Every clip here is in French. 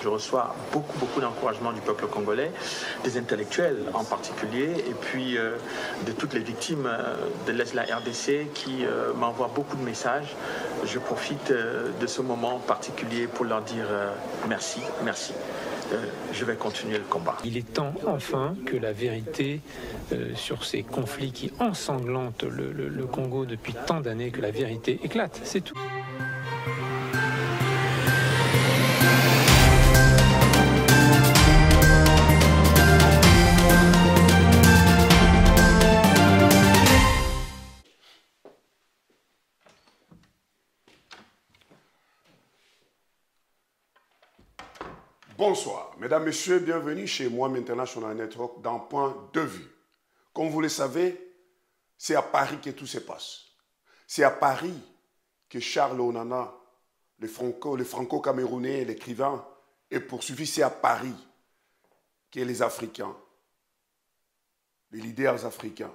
Je reçois beaucoup d'encouragement du peuple congolais, des intellectuels en particulier, et puis de toutes les victimes de la RDC qui m'envoient beaucoup de messages. Je profite de ce moment particulier pour leur dire merci. Je vais continuer le combat. Il est temps enfin que la vérité sur ces conflits qui ensanglantent le Congo depuis tant d'années, que la vérité éclate, c'est tout. Bonsoir, mesdames, messieurs, bienvenue chez Moam International Network dans Point de vue. Comme vous le savez, c'est à Paris que tout se passe. C'est à Paris que Charles Onana, le franco-camerounais, l'écrivain, est poursuivi. C'est à Paris que les Africains, les leaders africains,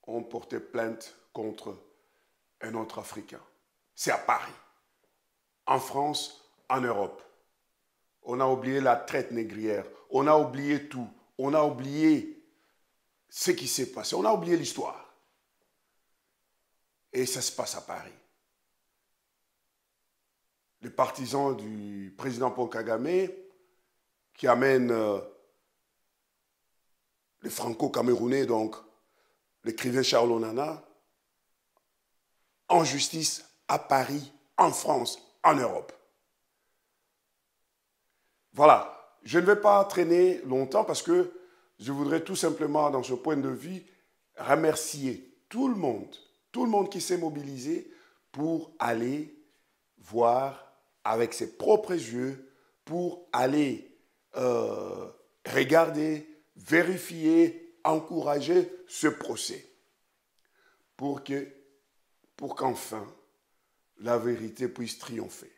ont porté plainte contre un autre Africain. C'est à Paris, en France, en Europe. On a oublié la traite négrière, on a oublié tout, on a oublié ce qui s'est passé, on a oublié l'histoire. Et ça se passe à Paris. Les partisans du président Paul Kagame, qui amènent les franco-camerounais, donc l'écrivain Charles Onana, en justice à Paris, en France, en Europe. Voilà, je ne vais pas traîner longtemps parce que je voudrais tout simplement, dans ce point de vue, remercier tout le monde qui s'est mobilisé pour aller voir avec ses propres yeux, pour aller regarder, vérifier, encourager ce procès, pour qu'enfin la vérité puisse triompher.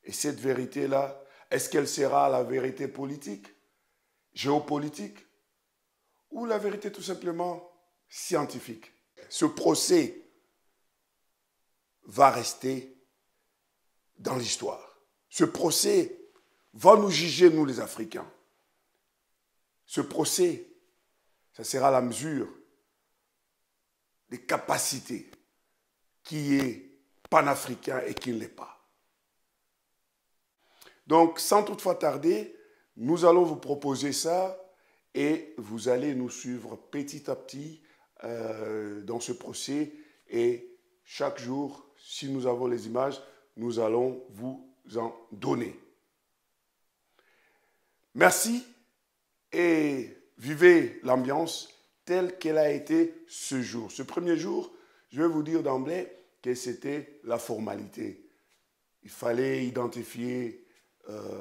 Et cette vérité-là, est-ce qu'elle sera la vérité politique, géopolitique, ou la vérité tout simplement scientifique? Ce procès va rester dans l'histoire. Ce procès va nous juger, nous les Africains. Ce procès, ça sera la mesure des capacités qui est panafricain et qui ne l'est pas. Donc, sans toutefois tarder, nous allons vous proposer ça et vous allez nous suivre petit à petit dans ce procès. Et chaque jour, si nous avons les images, nous allons vous en donner. Merci et vivez l'ambiance telle qu'elle a été ce jour. Ce premier jour, je vais vous dire d'emblée que c'était la formalité. Il fallait identifier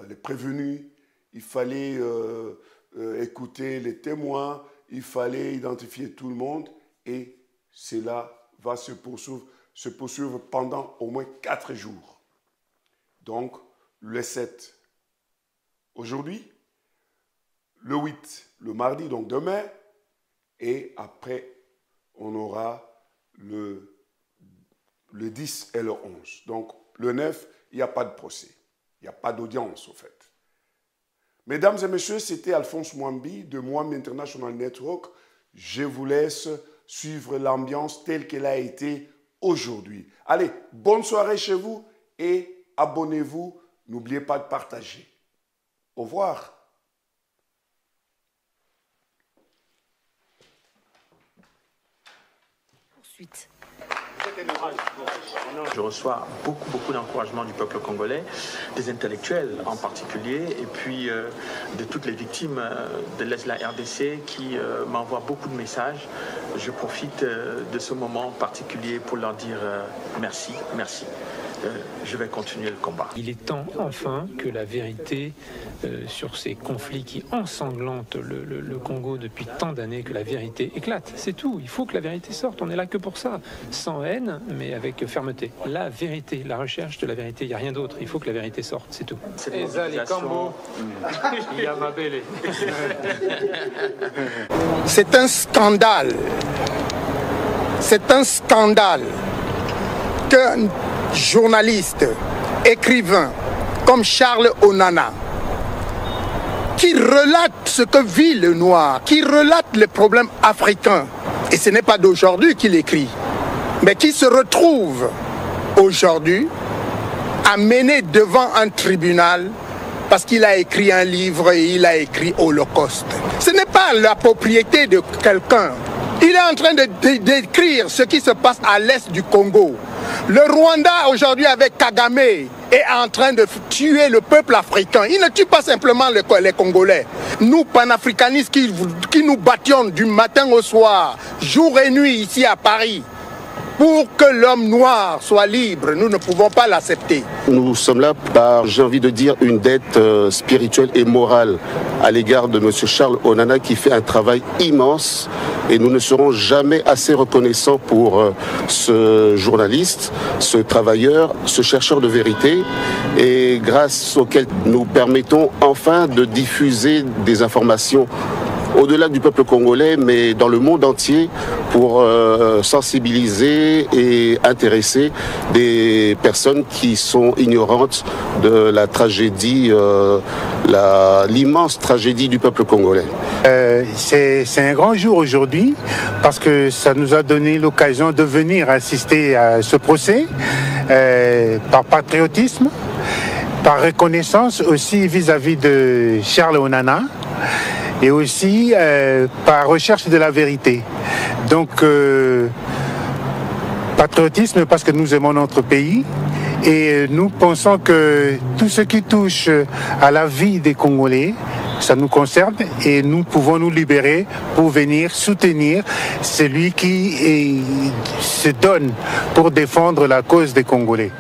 les prévenus, il fallait écouter les témoins, il fallait identifier tout le monde et cela va se poursuivre pendant au moins 4 jours. Donc, le 7 aujourd'hui, le 8 le mardi, donc demain, et après, on aura le 10 et le 11. Donc, le 9, il n'y a pas de procès. Il n'y a pas d'audience, au fait. Mesdames et messieurs, c'était Alphonse Mwambi de Moam International Network. Je vous laisse suivre l'ambiance telle qu'elle a été aujourd'hui. Allez, bonne soirée chez vous et abonnez-vous. N'oubliez pas de partager. Au revoir. Poursuite. Je reçois beaucoup d'encouragement du peuple congolais, des intellectuels en particulier, et puis de toutes les victimes de la RDC qui m'envoient beaucoup de messages. Je profite de ce moment particulier pour leur dire merci. Je vais continuer le combat. Il est temps enfin que la vérité sur ces conflits qui ensanglantent le Congo depuis tant d'années, que la vérité éclate, c'est tout. Il faut que la vérité sorte, on est là que pour ça, sans haine, mais avec fermeté. La vérité, la recherche de la vérité, il n'y a rien d'autre, il faut que la vérité sorte, c'est tout. C'est un scandale. C'est un scandale qu'un journaliste écrivains comme Charles Onana, qui relate ce que vit le noir, qui relate les problèmes africains, et ce n'est pas d'aujourd'hui qu'il écrit, mais qui se retrouve aujourd'hui amené devant un tribunal parce qu'il a écrit un livre et il a écrit Holocauste. Ce n'est pas la propriété de quelqu'un. Il est en train de décrire ce qui se passe à l'est du Congo. Le Rwanda aujourd'hui avec Kagame est en train de tuer le peuple africain. Il ne tue pas simplement les Congolais. Nous, panafricanistes qui nous battions du matin au soir, jour et nuit ici à Paris, pour que l'homme noir soit libre, nous ne pouvons pas l'accepter. Nous sommes là par, j'ai envie de dire, une dette spirituelle et morale à l'égard de M. Charles Onana qui fait un travail immense et nous ne serons jamais assez reconnaissants pour ce journaliste, ce travailleur, ce chercheur de vérité et grâce auquel nous permettons enfin de diffuser des informations au-delà du peuple congolais, mais dans le monde entier, pour sensibiliser et intéresser des personnes qui sont ignorantes de la tragédie, l'immense tragédie du peuple congolais. C'est un grand jour aujourd'hui, parce que ça nous a donné l'occasion de venir assister à ce procès, par patriotisme, par reconnaissance aussi vis-à-vis de Charles Onana, et aussi par recherche de la vérité. Donc, patriotisme parce que nous aimons notre pays et nous pensons que tout ce qui touche à la vie des Congolais, ça nous concerne et nous pouvons nous libérer pour venir soutenir celui qui se donne pour défendre la cause des Congolais.